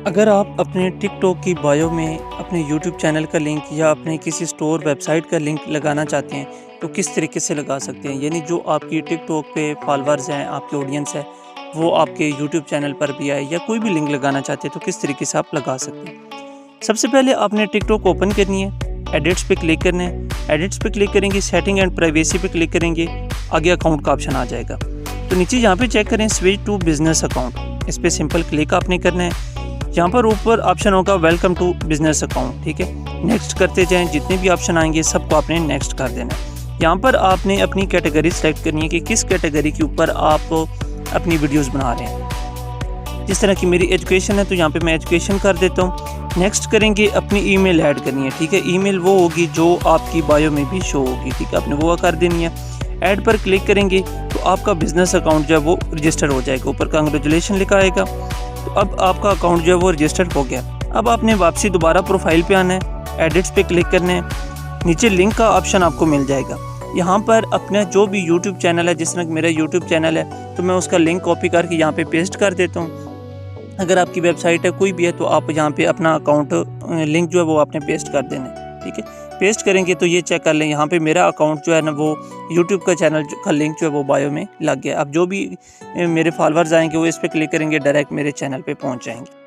अगर आप अपने टिकटॉक की बायो में अपने यूट्यूब चैनल का लिंक या अपने किसी स्टोर वेबसाइट का लिंक लगाना चाहते हैं तो किस तरीके से लगा सकते हैं। यानी जो आपकी टिकटॉक पे फॉलोअर्स हैं, आपके ऑडियंस है, वो आपके यूट्यूब चैनल पर भी आए या कोई भी लिंक लगाना चाहते हैं तो किस तरीके से आप लगा सकते हैं। सबसे पहले आपने टिकटॉक ओपन करनी है, एडिट्स पे क्लिक करना है। एडिट्स पे क्लिक करेंगे, सेटिंग एंड प्राइवेसी पे क्लिक करेंगे, आगे अकाउंट का ऑप्शन आ जाएगा। तो नीचे यहाँ पे चेक करें स्विच टू बिजनेस अकाउंट, इस पर सिंपल क्लिक आपने करना है। यहाँ पर ऊपर ऑप्शन होगा वेलकम टू बिजनेस अकाउंट, ठीक है। नेक्स्ट करते जाएं, जितने भी ऑप्शन आएंगे सबको आपने नेक्स्ट कर देना है। यहाँ पर आपने अपनी कैटेगरी सेलेक्ट करनी है कि किस कैटेगरी के ऊपर आप अपनी वीडियोस बना रहे हैं। जिस तरह की मेरी एजुकेशन है तो यहाँ पे मैं एजुकेशन कर देता हूँ। नेक्स्ट करेंगे, अपनी ईमेल ऐड करनी है, ठीक है। ईमेल वो होगी जो आपकी बायो में भी शो होगी, ठीक है, आपने वो कर देनी है। ऐड पर क्लिक करेंगे तो आपका बिजनेस अकाउंट जो है वो रजिस्टर हो जाएगा, ऊपर कांग्रेचुलेशन लिखा आएगा। तो अब आपका अकाउंट जो है वो रजिस्टर्ड हो गया। अब आपने वापसी दोबारा प्रोफाइल पे आना है, एडिट्स पे क्लिक करना है, नीचे लिंक का ऑप्शन आपको मिल जाएगा। यहाँ पर अपना जो भी यूट्यूब चैनल है, जिस तरह मेरा यूट्यूब चैनल है तो मैं उसका लिंक कॉपी करके यहाँ पे पेस्ट कर देता हूँ। अगर आपकी वेबसाइट है कोई भी है तो आप यहाँ पे अपना अकाउंट लिंक जो है वो आपने पेस्ट कर देना है, ठीक है। पेस्ट करेंगे तो ये चेक कर लें, यहाँ पे मेरा अकाउंट जो है ना वो यूट्यूब का चैनल का लिंक जो है वो बायो में लग गया। अब जो भी मेरे फॉलोअर्स आएंगे वो इस पर क्लिक करेंगे, डायरेक्ट मेरे चैनल पे पहुँच जाएंगे।